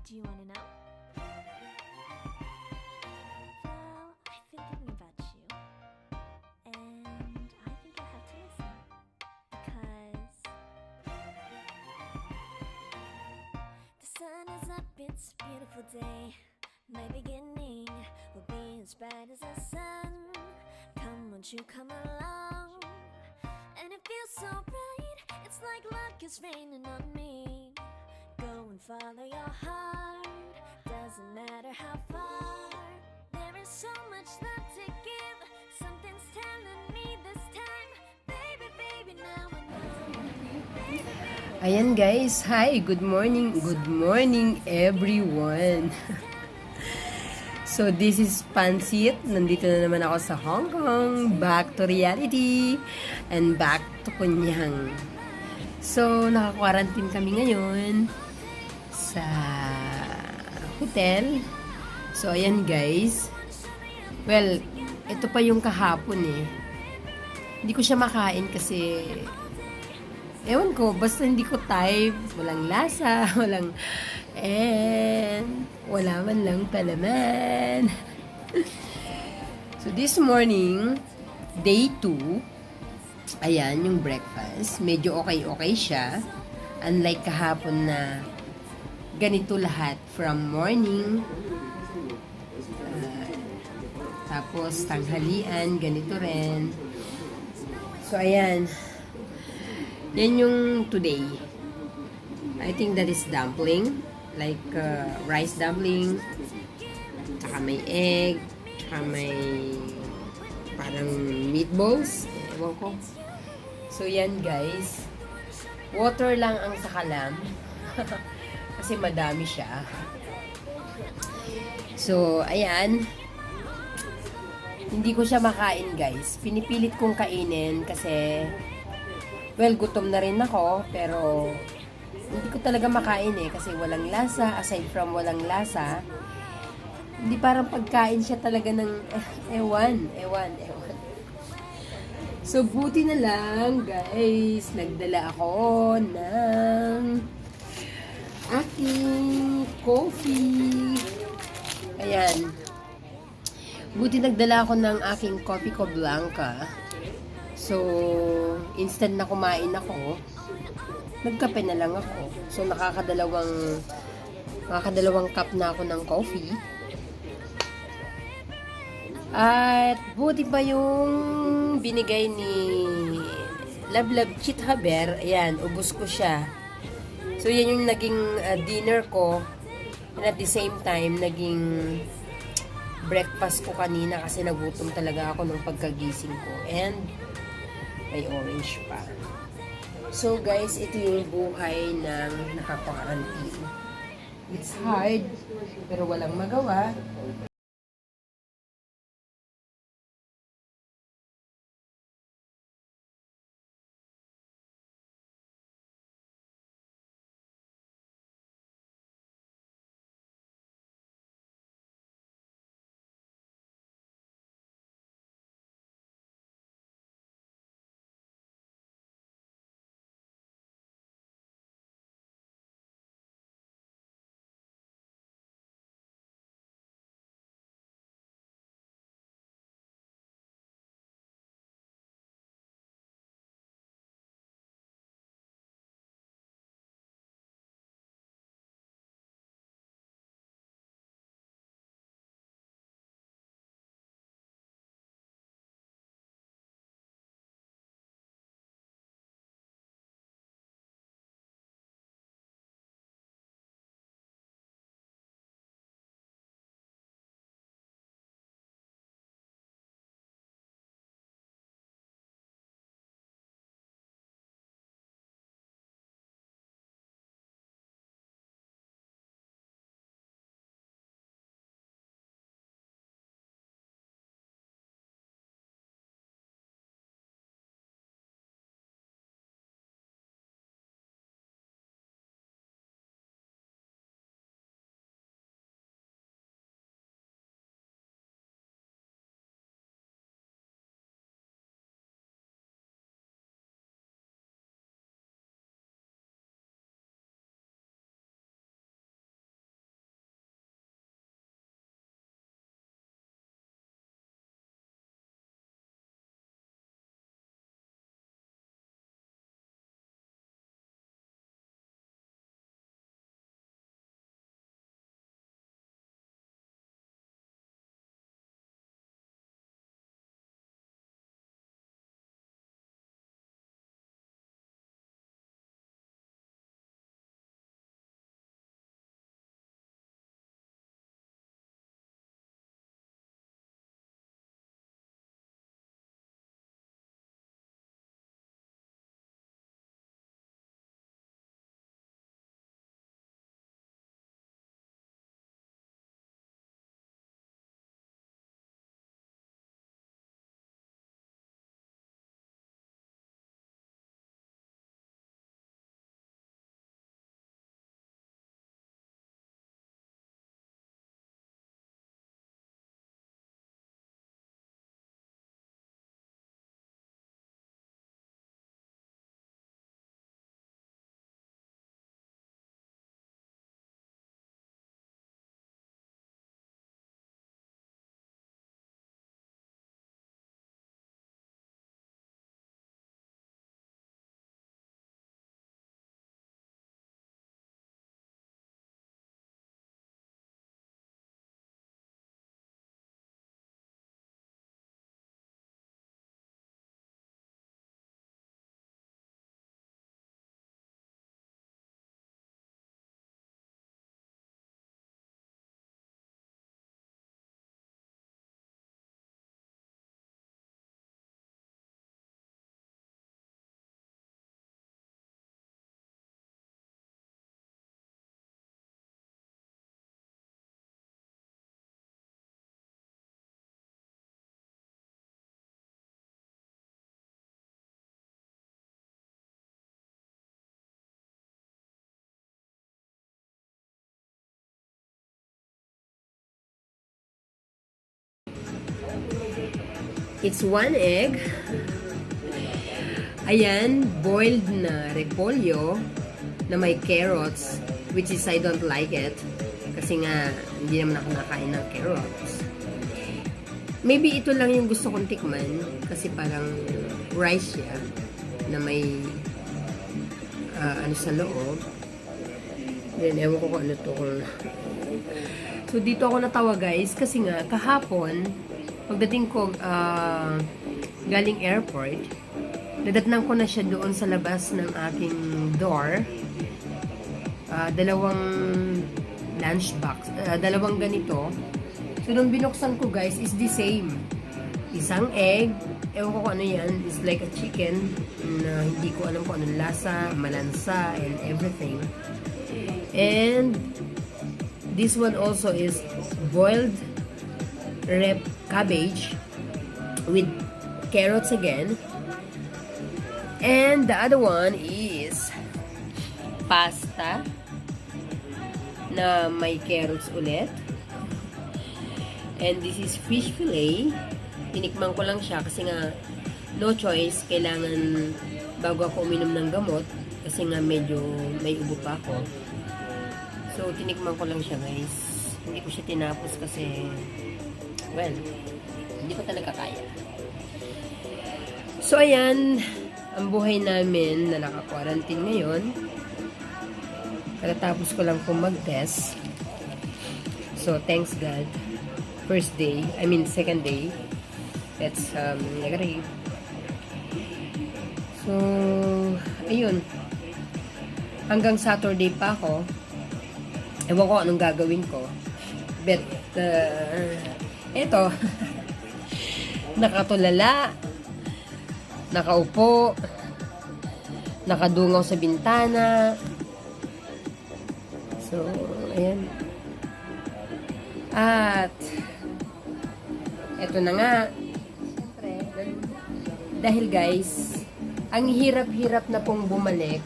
Do you want to know? Well, I've been thinking about you, and I think I have to listen. Because the sun is up, it's a beautiful day. My beginning will be as bright as the sun. Come, won't you come along? And it feels so bright, it's like luck is raining on me. Go and follow your heart, doesn't matter how far. There is so much love to give, something's telling me this time. Baby, baby, now I know. Ayan guys, hi, good morning everyone. So this is Pansit, nandito na naman ako sa Hong Kong, back to reality, and back to Kunyang. So naka-quarantine kami ngayon sa hotel. So ayan guys, well, ito pa yung kahapon eh. Hindi ko siya makain kasi ewan ko, basta hindi ko type, walang lasa, wala man lang palaman. So this morning, day 2, ayan yung breakfast, medyo okay siya. Unlike kahapon na ganito lahat from morning, tapos tanghalian, ganito rin. So ayan, yan yung today. I think that is dumpling. Like rice dumpling. Tsaka may egg. Tsaka may parang meatballs. Ewan ko. So yan guys. Water lang ang sakalam. Kasi madami siya. So ayan. Hindi ko siya makain guys. Pinipilit kong kainin kasi well, gutom na rin ako, pero hindi ko talaga makain eh, kasi walang lasa. Aside from walang lasa, hindi parang pagkain siya talaga ng, ewan. So, buti na lang, guys, nagdala ako ng aking coffee. Ayan. Buti nagdala ako ng aking coffee ko blanca. So, instant na kumain ako, nagkape na lang ako. So, nakakadalawang cup na ako ng coffee. At buti pa yung binigay ni Love Chit Haber. Ayan, ubos ko siya. So, yan yung naging dinner ko. And at the same time, naging breakfast ko kanina kasi nagutom talaga ako nung pagkagising ko. And may orange pa. So guys, ito yung buhay ng nakapakarantin. It's hard, pero walang magawa. It's 1 egg. Ayan, boiled na repolyo na may carrots, which is I don't like it. Kasi nga, hindi naman ako nakain ng carrots. Maybe ito lang yung gusto kong tikman. Kasi parang rice siya na may ano sa loob. Then, ewan ko kung ano to. So, dito ako natawa guys. Kasi nga, kahapon, pagdating ko galing airport, nadatnan ko na siya doon sa labas ng aking door. Dalawang lunchbox. Dalawang ganito. So, nung binuksan ko guys, is the same. Isang egg. Ewan ko kung ano yan. It's like a chicken na hindi ko alam kung anong lasa, malansa, and everything. And this one also is boiled red cabbage with carrots again. And the other one is pasta na may carrots ulit. And this is fish fillet. Tinikman ko lang siya kasi nga no choice. Kailangan bago ako uminom ng gamot kasi nga medyo may ubo pa ako. So, tinikman ko lang siya guys. Hindi ko siya tinapos kasi well, hindi ko talaga kaya. So, ayan ang buhay namin na naka-quarantine ngayon. Katatapos ko lang pong mag-test. So, thanks God. Second day. That's negative. So, ayun. Hanggang Saturday pa ako. Ewan ko anong gagawin ko. But, eto. Nakatulala. Nakaupo. Nakadungaw sa bintana. So, ayan. At, eto na nga. Dahil guys, ang hirap-hirap na pong bumalik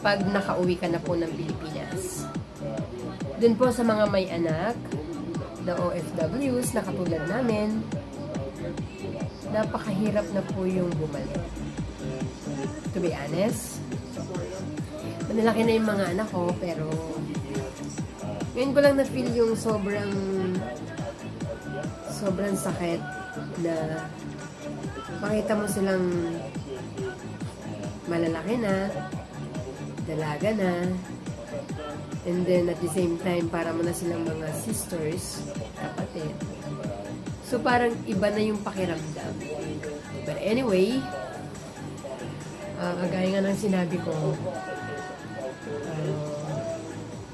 pag nakauwi ka na po ng Pilipinas. Dun po sa mga may anak, na OFWs na katulad namin, napakahirap na po yung bumalik. To be honest, manalaki na yung mga anak ko, pero ngayon ko lang na-feel yung sobrang sakit na makita mo silang malalaki na, dalaga na, and then at the same time, para mo na silang mga sisters, kapatid. So, parang iba na yung pakiramdam. But anyway, kagaya nga ng sinabi ko,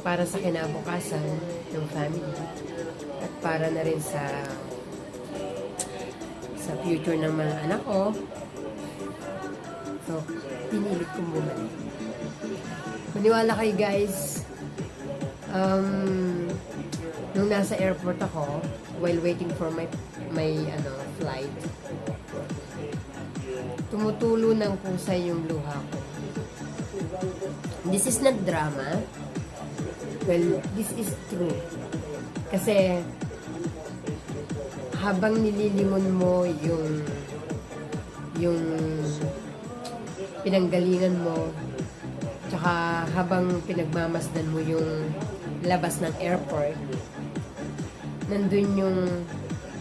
para sa kinabukasan ng family, at para na rin sa future ng mga anak ko. So, pinilit kong bumalik. Maniwala kayo guys, nung nasa airport ako, while waiting for my flight, tumutulo ng kusay yung luha ko. This is not drama. Well, this is true. Kasi, habang nililingon mo yung pinanggalingan mo, tsaka habang pinagmamasdan mo yung labas ng airport, nandun yung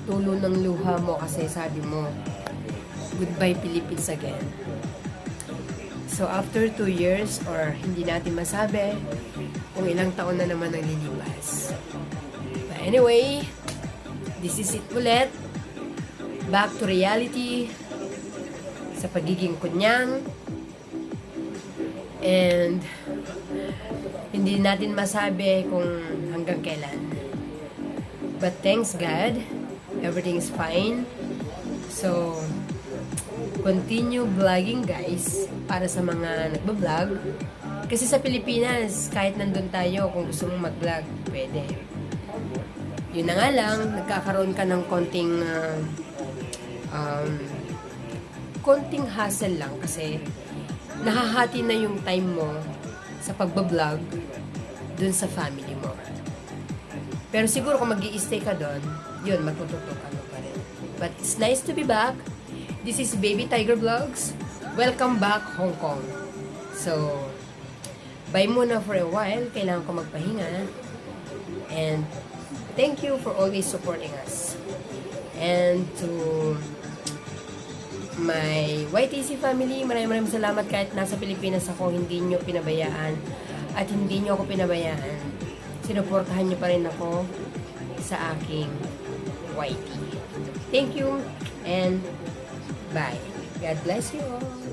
tulo ng luha mo kasi sabi mo, goodbye Philippines again. So after 2 years, or hindi natin masabi kung ilang taon na naman ang lilipas. But anyway, this is it ulit. Back to reality sa pagiging kunyang. And hindi natin masabi kung hanggang kailan. But thanks God, everything is fine. So, continue vlogging guys para sa mga nagbablog. Kasi sa Pilipinas, kahit nandun tayo, kung gusto mong mag-vlog, pwede. Yun na nga lang, nagkakaroon ka ng konting hassle lang kasi nahahati na yung time mo sa pagbablog dun sa family mo. Pero siguro kung mag-i-stay ka doon, yun, matututo ka pa rin. But it's nice to be back. This is Baby Tiger Vlogs. Welcome back, Hong Kong. So, bye muna for a while. Kailangan ko magpahinga. And thank you for always supporting us. And to my YTC family, maraming salamat kahit nasa Pilipinas ako, hindi nyo pinabayaan at hindi nyo ako pinabayaan. Sinuportahan nyo pa rin ako sa aking YT. Thank you and bye. God bless you all.